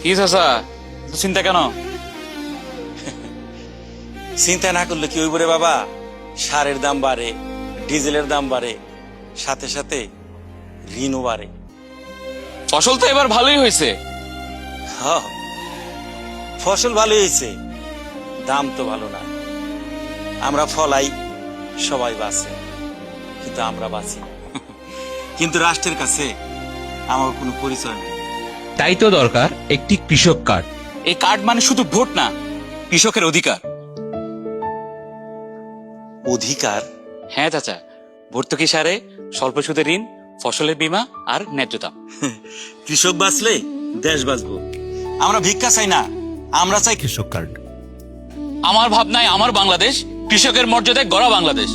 কি চাচা চিন্তা কেন? চিন্তা না করলে কি হইব রে বাবা, সারের দাম বাড়ে, ডিজেলের দাম বাড়ে, সাথে সাথে ঋণও বাড়ে। ফসল তো এবার ভালোই হয়েছে। হ, ফসল ভালো হয়েছে, দাম তো ভালো না। আমরা ফলাই, সবাই বাঁচে, কিন্তু আমরা বাঁচি না। কিন্তু রাষ্ট্রের কাছে আমার কোনো পরিচয় নেই। তাই তো দরকার একটি কৃষক কার্ড। এই কার্ড মানে শুধু ভোট না, কৃষকের অধিকার। অধিকার? হ্যাঁ চাচা, ভর্তুকি সারে, স্বল্প সুদে ঋণ, ফসলের বীমা আর ন্যায্য দাম। কৃষক বাঁচলে দেশ বাঁচবো। আমরা ভিক্ষা চাই না, আমরা চাই কৃষক কার্ড। আমার ভাবনায় আমার বাংলাদেশ, কৃষকের মর্যাদায় গড়া বাংলাদেশ।